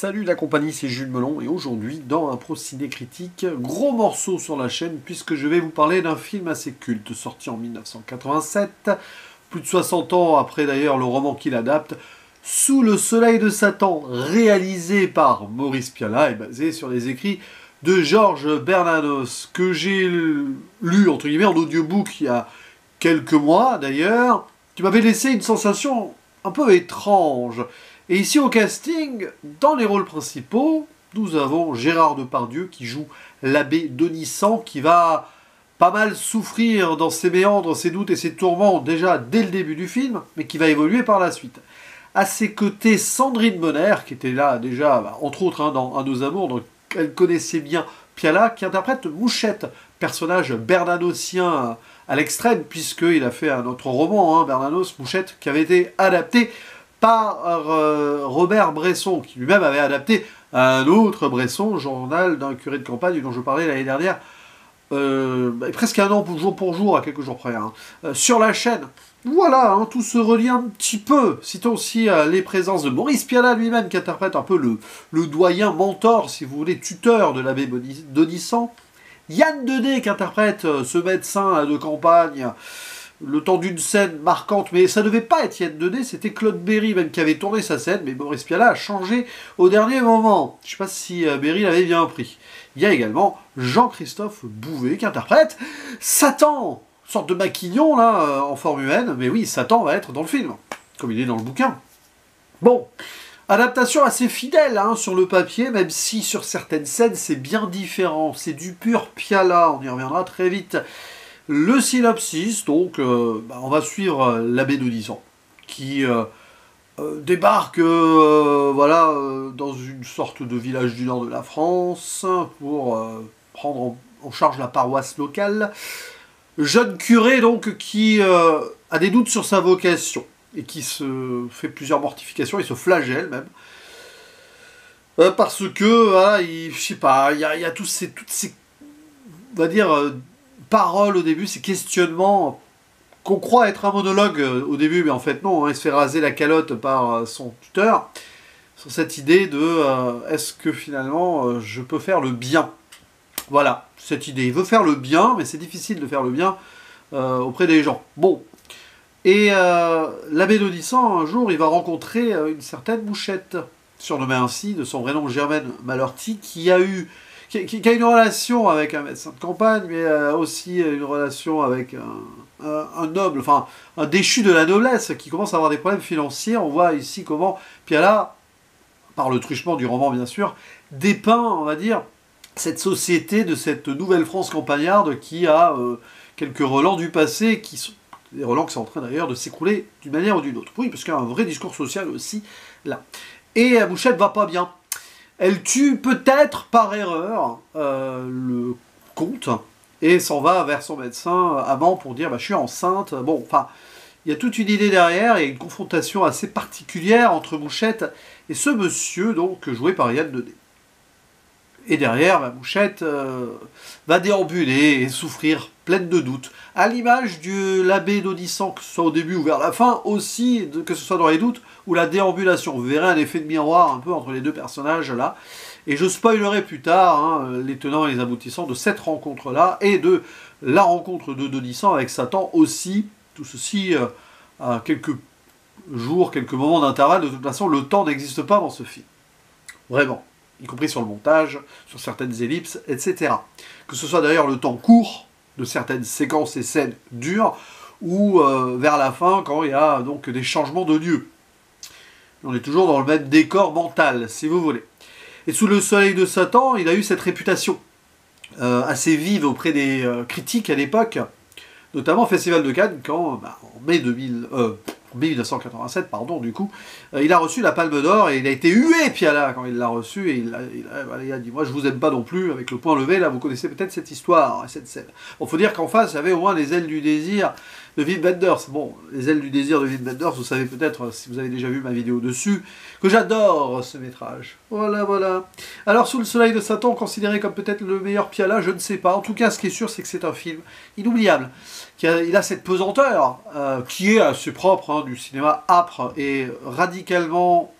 Salut la compagnie, c'est Jules Melon et aujourd'hui dans un Pro Ciné Critique, gros morceau sur la chaîne puisque je vais vous parler d'un film assez culte sorti en 1987, plus de 60 ans après d'ailleurs le roman qu'il adapte, Sous le soleil de Satan, réalisé par Maurice Pialat et basé sur les écrits de Georges Bernanos, que j'ai lu entre guillemets en audiobook il y a quelques mois d'ailleurs, qui m'avait laissé une sensation un peu étrange. Et ici au casting, dans les rôles principaux, nous avons Gérard Depardieu qui joue l'abbé Donissant, qui va pas mal souffrir dans ses méandres, ses doutes et ses tourments déjà dès le début du film, mais qui va évoluer par la suite. À ses côtés, Sandrine Bonner, qui était là déjà, entre autres, dans Un de nos amours, donc elle connaissait bien Pialat, qui interprète Mouchette, personnage bernanosien à l'extrême, puisqu'il a fait un autre roman, Bernanos, Mouchette, qui avait été adapté par Robert Bresson, qui lui-même avait adapté un autre Bresson, Journal d'un curé de campagne, dont je parlais l'année dernière, presque un an jour pour jour, à quelques jours près, sur la chaîne. Voilà, tout se relie un petit peu. Citons aussi les présences de Maurice Pialat lui-même, qui interprète un peu le doyen mentor, si vous voulez, tuteur de l'abbé Donissant. Yann Dedé, qui interprète ce médecin de campagne, le temps d'une scène marquante, mais ça ne devait pas être Yann Dedé, c'était Claude Berry même qui avait tourné sa scène, mais Maurice Pialat a changé au dernier moment. Je ne sais pas si Berry l'avait bien pris. Il y a également Jean-Christophe Bouvet qui interprète Satan, sorte de maquignon là, en forme humaine, mais oui, Satan va être dans le film, comme il est dans le bouquin. Bon, adaptation assez fidèle sur le papier, même si sur certaines scènes c'est bien différent, c'est du pur Pialat, on y reviendra très vite. Le synopsis, donc, on va suivre l'abbé Donissant, qui débarque dans une sorte de village du nord de la France pour prendre en charge la paroisse locale. Jeune curé, donc, qui a des doutes sur sa vocation et qui se fait plusieurs mortifications, il se flagelle même. Parce que, voilà, je sais pas, il y a toutes ces, on va dire, paroles au début, ces questionnements qu'on croit être un monologue au début, mais en fait non, il se fait raser la calotte par son tuteur, sur cette idée de est-ce que finalement je peux faire le bien? Voilà, cette idée. Il veut faire le bien, mais c'est difficile de faire le bien auprès des gens. Bon, et l'abbé Donissant, un jour, il va rencontrer une certaine Mouchette, surnommée ainsi de son vrai nom Germaine Malorty, qui a une relation avec un médecin de campagne, mais aussi une relation avec un noble, enfin un déchu de la noblesse, qui commence à avoir des problèmes financiers. On voit ici comment Pialat, par le truchement du roman bien sûr, dépeint, on va dire, cette société de cette nouvelle France campagnarde qui a quelques relents du passé, qui sont des relents qui sont en train d'ailleurs de s'écrouler d'une manière ou d'une autre. Oui, parce qu'il y a un vrai discours social aussi là. Et Mouchette va pas bien. Elle tue peut-être par erreur le comte et s'en va vers son médecin amant pour dire je suis enceinte. Bon, enfin, il y a toute une idée derrière et une confrontation assez particulière entre Mouchette et ce monsieur, donc joué par Yann Dedé. Et derrière, Mouchette va déambuler et souffrir, pleine de doutes. À l'image de l'abbé Donissant, que ce soit au début ou vers la fin, aussi, que ce soit dans les doutes ou la déambulation. Vous verrez un effet de miroir un peu entre les deux personnages là. Et je spoilerai plus tard les tenants et les aboutissants de cette rencontre-là et de la rencontre de Donissant avec Satan aussi. Tout ceci à quelques jours, quelques moments d'intervalle. De toute façon, le temps n'existe pas dans ce film. Vraiment. Y compris sur le montage, sur certaines ellipses, etc. Que ce soit d'ailleurs le temps court de certaines séquences et scènes dures, ou vers la fin, quand il y a donc des changements de lieu. On est toujours dans le même décor mental, si vous voulez. Et Sous le soleil de Satan, il a eu cette réputation assez vive auprès des critiques à l'époque, notamment au Festival de Cannes, quand, en mai 1987, du coup, il a reçu la Palme d'Or et il a été hué, Pialat, quand il l'a reçu, et il a dit « Moi, je vous aime pas non plus », avec le poing levé, là, vous connaissez peut-être cette histoire, cette scène. Bon, faut dire qu'en face, il y avait au moins les ailes du désir de Wim Wenders. Bon, les ailes du désir de Wim Wenders, vous savez peut-être, si vous avez déjà vu ma vidéo dessus, que j'adore ce métrage. Voilà, voilà. Alors, Sous le soleil de Satan, considéré comme peut-être le meilleur Pialat, je ne sais pas. En tout cas, ce qui est sûr, c'est que c'est un film inoubliable. Il a cette pesanteur qui est assez propre du cinéma âpre et radicalement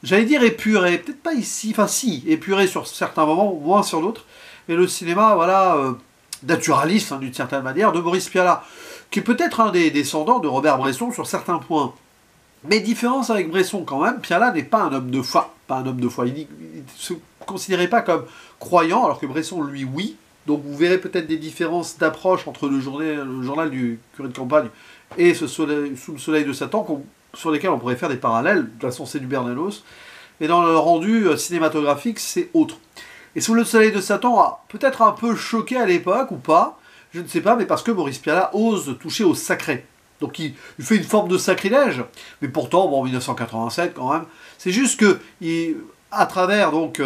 j'allais dire épuré, peut-être pas ici, enfin si, épuré sur certains moments, moins sur d'autres, mais le cinéma, voilà, naturaliste, hein, d'une certaine manière, de Boris Pialat, qui est peut-être un des descendants de Robert Bresson sur certains points. Mais différence avec Bresson quand même, Pialat n'est pas un homme de foi, pas un homme de foi, il ne se considérait pas comme croyant, alors que Bresson, lui, oui. Donc vous verrez peut-être des différences d'approche entre le journal du curé de campagne et Sous le soleil de Satan, sur lesquels on pourrait faire des parallèles. De toute façon, c'est du Bernanos. Mais dans le rendu cinématographique, c'est autre. Et Sous le soleil de Satan a peut-être un peu choqué à l'époque, ou pas, je ne sais pas, mais parce que Boris Pialat ose toucher au sacré. Donc il fait une forme de sacrilège, mais pourtant, bon, en 1987 quand même, c'est juste que, à travers donc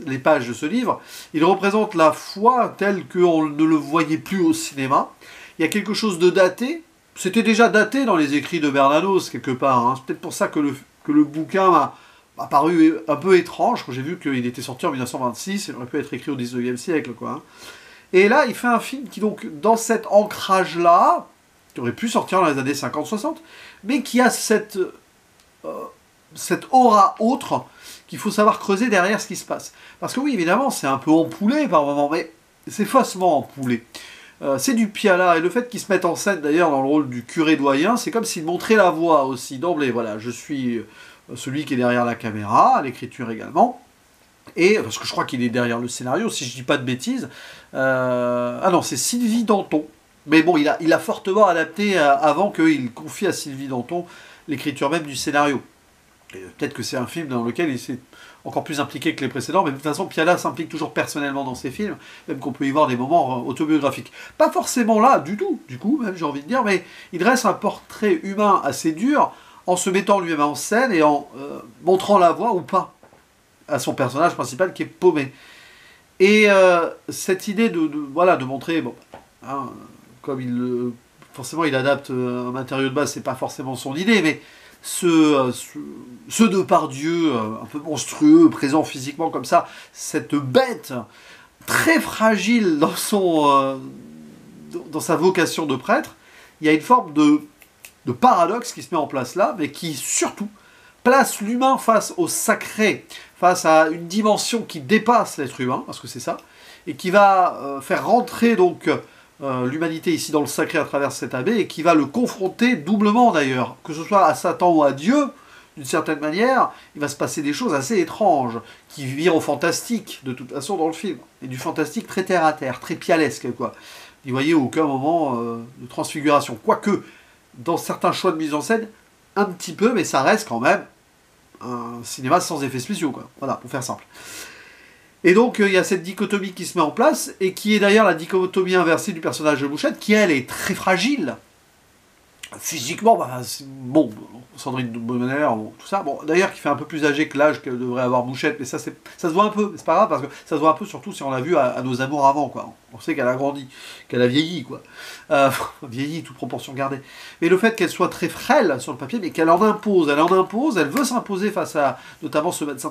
les pages de ce livre, il représente la foi telle qu'on ne le voyait plus au cinéma. Il y a quelque chose de daté, c'était déjà daté dans les écrits de Bernanos quelque part, hein. C'est peut-être pour ça que le bouquin m'a paru un peu étrange, quand j'ai vu qu'il était sorti en 1926, il aurait pu être écrit au 19e siècle, quoi, hein. Et là, il fait un film qui, donc, dans cet ancrage-là, qui aurait pu sortir dans les années 50-60, mais qui a cette aura autre qu'il faut savoir creuser derrière ce qui se passe. Parce que oui, évidemment, c'est un peu empoulé par moments, mais c'est faussement empoulé. C'est du Pialat, et le fait qu'il se mette en scène d'ailleurs dans le rôle du curé doyen, c'est comme s'il montrait la voie aussi d'emblée. Voilà, je suis celui qui est derrière la caméra, à l'écriture également. Et, parce que je crois qu'il est derrière le scénario, si je dis pas de bêtises. Ah non, c'est Sylvie Danton. Mais bon, il a fortement adapté avant qu'il confie à Sylvie Danton l'écriture même du scénario. Peut-être que c'est un film dans lequel il s'est encore plus impliqué que les précédents, mais de toute façon, Pialat s'implique toujours personnellement dans ses films, même qu'on peut y voir des moments autobiographiques. Pas forcément là, du tout, du coup, même j'ai envie de dire, mais il dresse un portrait humain assez dur, en se mettant lui-même en scène et en montrant la voie ou pas à son personnage principal qui est paumé. Et cette idée voilà, de montrer, bon, hein, comme forcément il adapte un matériau de base, c'est pas forcément son idée, mais ce Depardieu un peu monstrueux, présent physiquement comme ça, cette bête très fragile dans sa vocation de prêtre, il y a une forme de paradoxe qui se met en place là, mais qui surtout place l'humain face au sacré, face à une dimension qui dépasse l'être humain, parce que c'est ça, et qui va faire rentrer donc l'humanité ici dans le sacré à travers cet abbé, et qui va le confronter doublement d'ailleurs, que ce soit à Satan ou à Dieu, d'une certaine manière, il va se passer des choses assez étranges, qui virent au fantastique, de toute façon, dans le film, et du fantastique très terre-à-terre, très pialesque, quoi. Vous voyez aucun moment de transfiguration, quoique, dans certains choix de mise en scène, un petit peu, mais ça reste quand même un cinéma sans effets spéciaux, quoi. Voilà, pour faire simple. Et donc, il y a cette dichotomie qui se met en place, et qui est d'ailleurs la dichotomie inversée du personnage de Bouchette, qui, elle, est très fragile. Physiquement, bah, bon, Sandrine Bonner, bon, tout ça. Bon, d'ailleurs, qui fait un peu plus âgé que l'âge que devrait avoir Bouchette, mais ça se voit un peu, mais c'est pas grave, parce que ça se voit un peu, surtout si on l'a vu à Nos Amours avant, quoi. On sait qu'elle a grandi, qu'elle a vieilli, quoi. Vieilli, toute proportion gardée. Mais le fait qu'elle soit très frêle sur le papier, mais qu'elle en impose, elle veut s'imposer face à, notamment ce médecin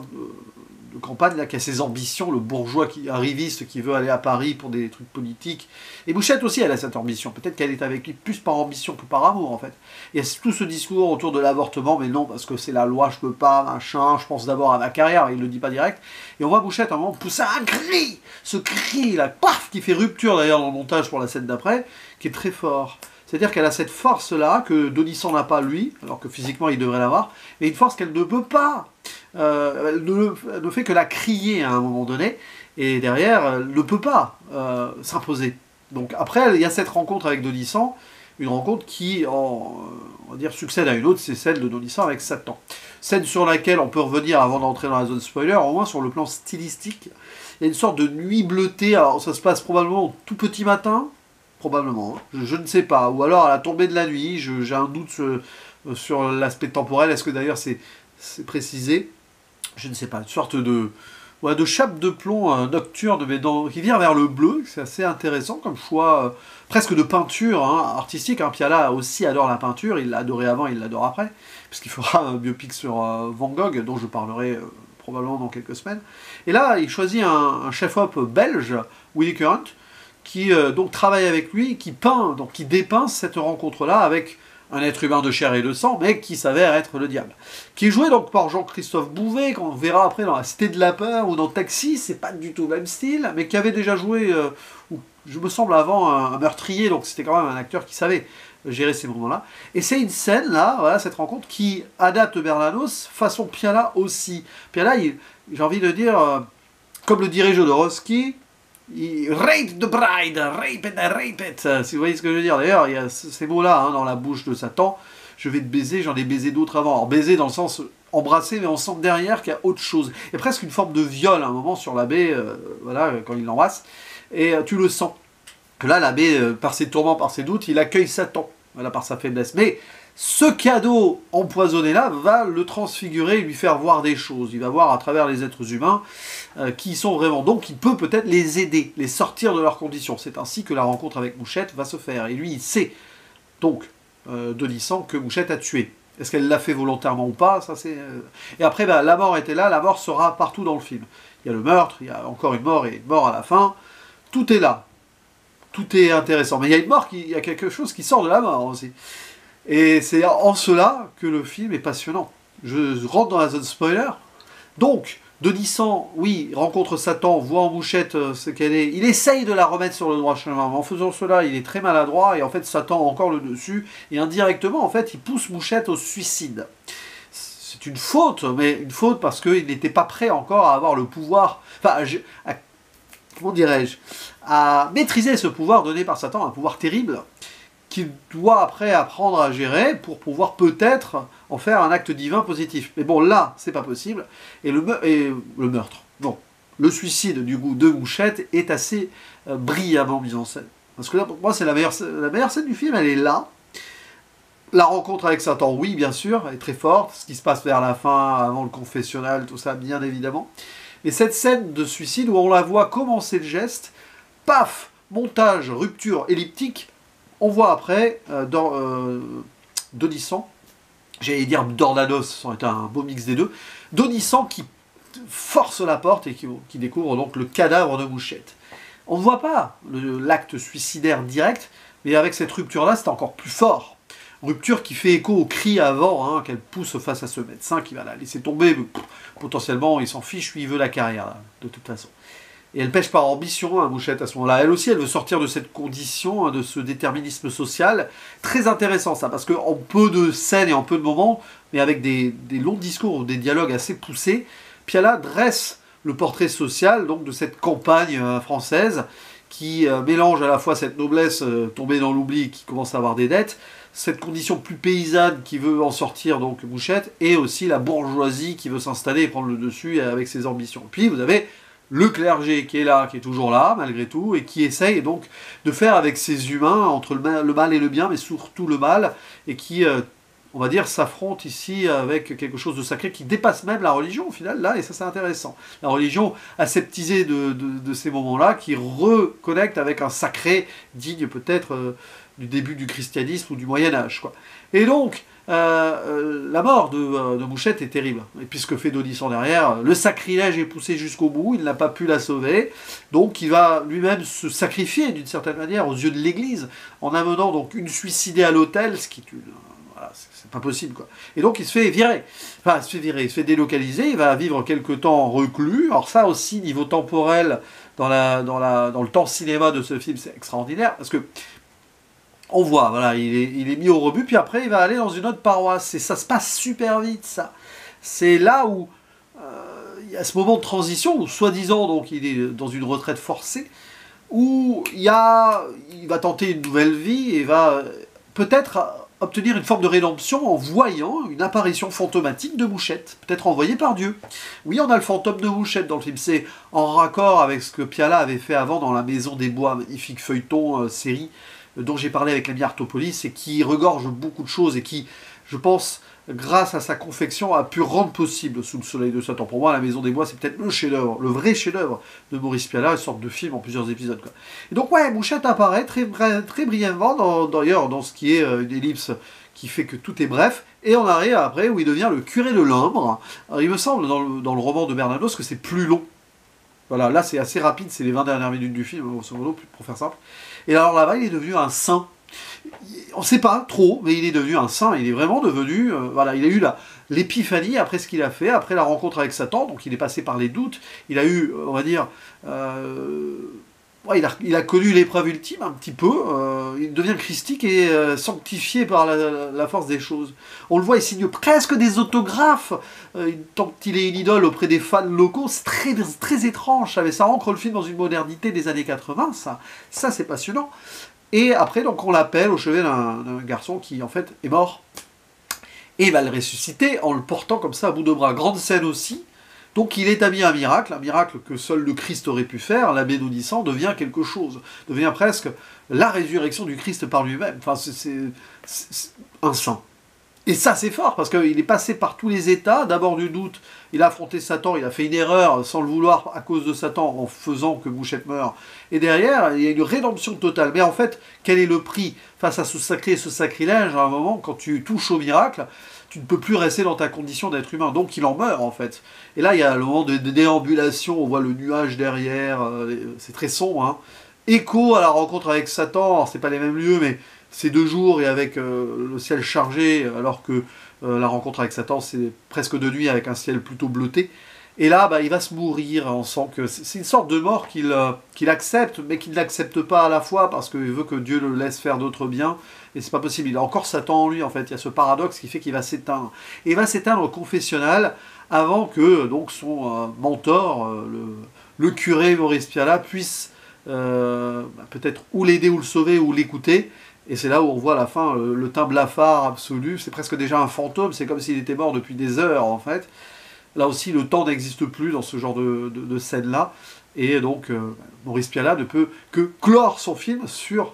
de campagne là, qui a ses ambitions, le bourgeois arriviste qui veut aller à Paris pour des trucs politiques. Et Bouchette aussi, elle a cette ambition. Peut-être qu'elle est avec lui plus par ambition que par amour, en fait. Il y a tout ce discours autour de l'avortement, mais non, parce que c'est la loi, je peux pas, machin, je pense d'abord à ma carrière, il le dit pas direct. Et on voit Bouchette à un moment pousser un cri, ce cri là, paf, qui fait rupture d'ailleurs dans le montage pour la scène d'après, qui est très fort. C'est-à-dire qu'elle a cette force-là, que Donissan n'a pas lui, alors que physiquement il devrait l'avoir, mais une force qu'elle ne peut pas. Elle ne fait que la crier à un moment donné, et derrière, elle ne peut pas s'imposer. Donc après, il y a cette rencontre avec Donissan, une rencontre qui, on va dire, succède à une autre, c'est celle de Donissan avec Satan. Scène sur laquelle on peut revenir avant d'entrer dans la zone spoiler, au moins sur le plan stylistique. Il y a une sorte de nuit bleutée, alors ça se passe probablement au tout petit matin, probablement, hein. Je ne sais pas, ou alors à la tombée de la nuit, j'ai un doute sur l'aspect temporel, est-ce que d'ailleurs c'est précisé? Je ne sais pas, une sorte de chape de plomb nocturne mais qui vient vers le bleu, c'est assez intéressant comme choix, presque de peinture hein, artistique. Hein. Pialat aussi adore la peinture, il l'a adoré avant, il l'adore après, puisqu'il fera un biopic sur Van Gogh, dont je parlerai probablement dans quelques semaines. Et là, il choisit un chef-op belge, Willy Current, qui donc travaille avec lui, qui peint, donc qui dépeint cette rencontre-là avec un être humain de chair et de sang, mais qui s'avère être le diable. Qui est joué donc par Jean-Christophe Bouvet, qu'on verra après dans La Cité de la Peur ou dans Taxi, c'est pas du tout le même style, mais qui avait déjà joué, je me semble avant, un meurtrier, donc c'était quand même un acteur qui savait gérer ces moments-là. Et c'est une scène, là, voilà, cette rencontre, qui adapte Bernanos, façon Piala aussi. Piala, j'ai envie de dire, comme le dirait Jodorowsky, il rape the bride, rape it, rape it. Si vous voyez ce que je veux dire. D'ailleurs, il y a ces mots-là dans la bouche de Satan. Je vais te baiser, j'en ai baisé d'autres avant. Alors baiser dans le sens embrasser, mais on sent derrière qu'il y a autre chose. Il y a presque une forme de viol à un moment sur l'abbé, voilà, quand il l'embrasse. Et tu le sens. Que là, l'abbé, par ses tourments, par ses doutes, il accueille Satan, voilà, par sa faiblesse. Mais ce cadeau empoisonné-là va le transfigurer et lui faire voir des choses. Il va voir à travers les êtres humains qui sont vraiment. Donc il peut peut-être les aider, les sortir de leurs conditions. C'est ainsi que la rencontre avec Mouchette va se faire. Et lui, il sait, donc, Denisant, que Mouchette a tué. Est-ce qu'elle l'a fait volontairement ou pas, ça c'est... Et après, bah, la mort était là, la mort sera partout dans le film. Il y a le meurtre, il y a encore une mort et une mort à la fin. Tout est là. Tout est intéressant. Mais il y a une mort, il y a quelque chose qui sort de la mort aussi. Et c'est en cela que le film est passionnant. Je rentre dans la zone spoiler. Donc, Denisant, oui, rencontre Satan, voit en Mouchette ce qu'elle est. Il essaye de la remettre sur le droit chemin. Mais en faisant cela, il est très maladroit. Et en fait, Satan a encore le dessus. Et indirectement, en fait, il pousse Mouchette au suicide. C'est une faute, mais une faute parce qu'il n'était pas prêt encore à avoir le pouvoir... Enfin, comment dirais-je, à maîtriser ce pouvoir donné par Satan, un pouvoir terrible, qu'il doit après apprendre à gérer pour pouvoir peut-être en faire un acte divin positif. Mais bon, là, c'est pas possible. Et le meurtre, bon, le suicide du coup de Mouchette est assez brillamment mis en scène. Parce que là, pour moi, c'est la meilleure scène du film, elle est là. La rencontre avec Satan, oui, bien sûr, elle est très forte. Ce qui se passe vers la fin, avant le confessionnal, tout ça, bien évidemment. Et cette scène de suicide où on la voit commencer le geste, paf, montage, rupture elliptique, on voit après, Denisant, j'allais dire Dordados, ça aurait été un beau mix des deux, Denisant qui force la porte et qui découvre donc le cadavre de Mouchette. On ne voit pas l'acte suicidaire direct, mais avec cette rupture-là, c'est encore plus fort. Rupture qui fait écho au cri avant qu'elle pousse face à ce médecin qui va la laisser tomber. Mais, potentiellement, il s'en fiche, lui, il veut la carrière, là, de toute façon. Et elle pêche par ambition, Mouchette, à ce moment-là. Elle aussi, elle veut sortir de cette condition, de ce déterminisme social. Très intéressant, ça, parce qu'en peu de scènes et en peu de moments, mais avec des longs discours, des dialogues assez poussés, Piala dresse le portrait social donc, de cette campagne française qui mélange à la fois cette noblesse tombée dans l'oubli, qui commence à avoir des dettes, cette condition plus paysanne qui veut en sortir, donc Mouchette, et aussi la bourgeoisie qui veut s'installer et prendre le dessus avec ses ambitions. Puis vous avez le clergé qui est là, qui est toujours là, malgré tout, et qui essaye donc de faire avec ces humains, entre le mal et le bien, mais surtout le mal, et qui, on va dire, s'affronte ici avec quelque chose de sacré qui dépasse même la religion, au final, là, et ça c'est intéressant. La religion aseptisée de ces moments-là, qui reconnecte avec un sacré digne peut-être du début du christianisme ou du Moyen-Âge, quoi. Et donc, la mort de Mouchette est terrible. Et puis ce que fait Denisant derrière, le sacrilège est poussé jusqu'au bout, il n'a pas pu la sauver, donc il va lui-même se sacrifier d'une certaine manière aux yeux de l'Église, en amenant donc une suicidée à l'autel, ce qui est une... Voilà, c'est pas possible, quoi. Et donc il se fait virer. Enfin, il se fait délocaliser, il va vivre quelque temps reclus. Alors ça aussi, niveau temporel, dans le temps cinéma de ce film, c'est extraordinaire, parce que on voit, voilà, il est mis au rebut, puis après il va aller dans une autre paroisse, et ça se passe super vite, ça. C'est là où il y a ce moment de transition, où soi-disant, donc il est dans une retraite forcée, où il va tenter une nouvelle vie, et va peut-être obtenir une forme de rédemption en voyant une apparition fantomatique de Mouchette, peut-être envoyée par Dieu. Oui, on a le fantôme de Mouchette dans le film, c'est en raccord avec ce que Piala avait fait avant dans La Maison des Bois, magnifique feuilleton, série, dont j'ai parlé avec l'ami Artopolis, et qui regorge beaucoup de choses, et qui, je pense, grâce à sa confection, a pu rendre possible Sous le soleil de Satan. Pour moi, La Maison des Bois, c'est peut-être le chef-d'œuvre, le vrai chef-d'œuvre de Maurice Piala, une sorte de film en plusieurs épisodes, quoi. Et donc, ouais, Mouchette apparaît très brièvement, d'ailleurs, dans ce qui est une ellipse qui fait que tout est bref, et on arrive après où il devient le curé de l'Imbre. Alors, il me semble, dans le roman de Bernanos, que c'est plus long. Voilà, là, c'est assez rapide, c'est les 20 dernières minutes du film, grosso modo, pour faire simple. Et alors là-bas, il est devenu un saint. On ne sait pas trop, mais il est devenu un saint, il est vraiment devenu, voilà, il a eu l'épiphanie après ce qu'il a fait, après la rencontre avec Satan, donc il est passé par les doutes, il a eu, on va dire, ouais, il a connu l'épreuve ultime un petit peu, il devient christique et sanctifié par la force des choses. On le voit, il signe presque des autographes, tant qu'il est une idole auprès des fans locaux, c'est très, très étrange, ça ancre le film dans une modernité des années 80, ça c'est passionnant. Et après, donc, on l'appelle au chevet d'un garçon qui, en fait, est mort. Et il va le ressusciter en le portant comme ça à bout de bras. Grande scène aussi. Donc, il établit un miracle que seul le Christ aurait pu faire. L'abbé Nourrisson devient quelque chose. Devient presque la résurrection du Christ par lui-même. Enfin, c'est un saint. Et ça, c'est fort, parce qu'il est passé par tous les états, d'abord du doute, il a affronté Satan, il a fait une erreur sans le vouloir à cause de Satan, en faisant que Bouchette meure. Et derrière, il y a une rédemption totale. Mais en fait, quel est le prix face à ce sacré et ce sacrilège? À un moment, quand tu touches au miracle, tu ne peux plus rester dans ta condition d'être humain. Donc il en meurt, en fait. Et là, il y a le moment de déambulation, on voit le nuage derrière, c'est très sombre, hein. Écho à la rencontre avec Satan, alors c'est pas les mêmes lieux, mais c'est 2 jours et avec le ciel chargé, alors que la rencontre avec Satan, c'est presque de nuit avec un ciel plutôt bleuté. Et là, bah, il va se mourir, on sent que c'est une sorte de mort qu'il accepte, mais qu'il n'accepte pas à la fois, parce qu'il veut que Dieu le laisse faire d'autres biens, et c'est pas possible. Il a encore Satan en lui, en fait. Il y a ce paradoxe qui fait qu'il va s'éteindre. Et il va s'éteindre au confessionnal, avant que donc son mentor, le curé Maurice Pialat, puisse peut-être ou l'aider ou le sauver, ou l'écouter. Et c'est là où on voit à la fin le teint blafard absolu, c'est presque déjà un fantôme, c'est comme s'il était mort depuis des heures en fait. Là aussi, le temps n'existe plus dans ce genre de scène-là, et donc Maurice Pialat ne peut que clore son film sur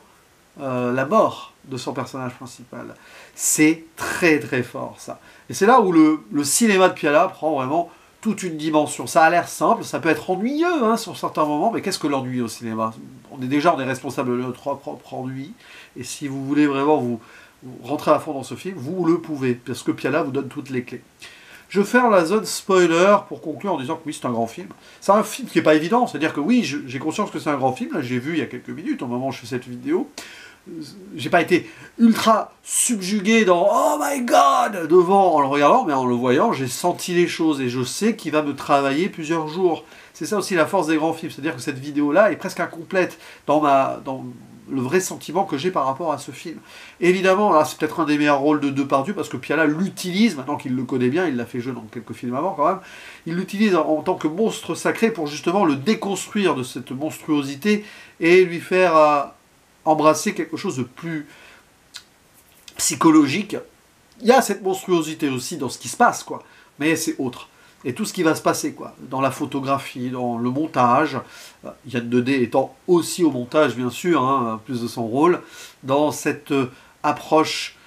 la mort de son personnage principal. C'est très très fort ça. Et c'est là où le cinéma de Pialat prend vraiment toute une dimension. Ça a l'air simple, ça peut être ennuyeux hein, sur certains moments, mais qu'est-ce que l'ennui au cinéma? On est responsable de notre propre ennui, et si vous voulez vraiment vous rentrer à fond dans ce film, vous le pouvez, parce que Pialat vous donne toutes les clés. Je vais faire la zone spoiler pour conclure en disant que oui, c'est un grand film. C'est un film qui n'est pas évident, c'est-à-dire que oui, j'ai conscience que c'est un grand film, là j'ai vu il y a quelques minutes au moment où je fais cette vidéo. J'ai pas été ultra subjugué dans oh my god devant en le regardant, mais en le voyant, j'ai senti les choses et je sais qu'il va me travailler plusieurs jours. C'est ça aussi la force des grands films, c'est-à-dire que cette vidéo-là est presque incomplète dans le vrai sentiment que j'ai par rapport à ce film. Et évidemment, là, c'est peut-être un des meilleurs rôles de Depardieu, parce que Pialat l'utilise, maintenant qu'il le connaît bien, il l'a fait jouer dans quelques films avant quand même, il l'utilise en tant que monstre sacré pour justement le déconstruire de cette monstruosité et lui faire embrasser quelque chose de plus psychologique. Il y a cette monstruosité aussi dans ce qui se passe, quoi, mais c'est autre. Et tout ce qui va se passer, quoi, dans la photographie, dans le montage, Yann Dedé étant aussi au montage, bien sûr, hein, plus de son rôle, dans cette approche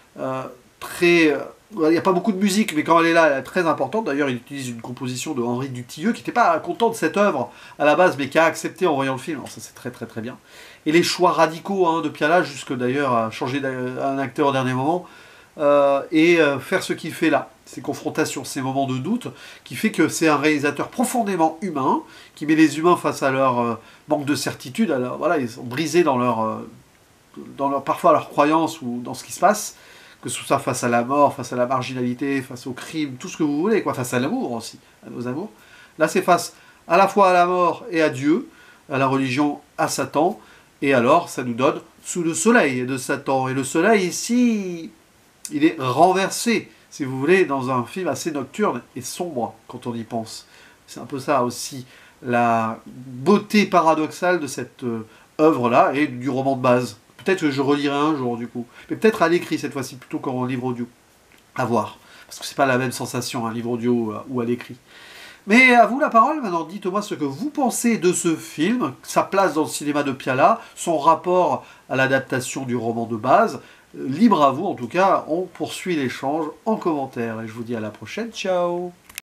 très... il n'y a pas beaucoup de musique, mais quand elle est là, elle est très importante. D'ailleurs, il utilise une composition de Henri Dutilleux, qui n'était pas content de cette œuvre à la base, mais qui a accepté en voyant le film. Alors ça, c'est très très très bien. Et les choix radicaux hein, de Pialat, jusque d'ailleurs à changer un acteur au dernier moment, et faire ce qu'il fait là, ces confrontations, ces moments de doute, qui fait que c'est un réalisateur profondément humain, qui met les humains face à leur manque de certitude. Alors, voilà, ils sont brisés dans parfois leur croyance ou dans ce qui se passe, que ce soit face à la mort, face à la marginalité, face au crime, tout ce que vous voulez, quoi, face à l'amour aussi, à nos amours. Là, c'est face à la fois à la mort et à Dieu, à la religion, à Satan, et alors ça nous donne sous le soleil de Satan. Et le soleil ici, il est renversé, si vous voulez, dans un film assez nocturne et sombre quand on y pense. C'est un peu ça aussi, la beauté paradoxale de cette œuvre-là et du roman de base. Peut-être que je relirai un jour du coup, mais peut-être à l'écrit cette fois-ci plutôt qu'en livre audio. À voir, parce que c'est pas la même sensation un livre audio ou à l'écrit. Mais à vous la parole, maintenant dites-moi ce que vous pensez de ce film, sa place dans le cinéma de Pialat, son rapport à l'adaptation du roman de base. Libre à vous en tout cas, on poursuit l'échange en commentaire et je vous dis à la prochaine, ciao.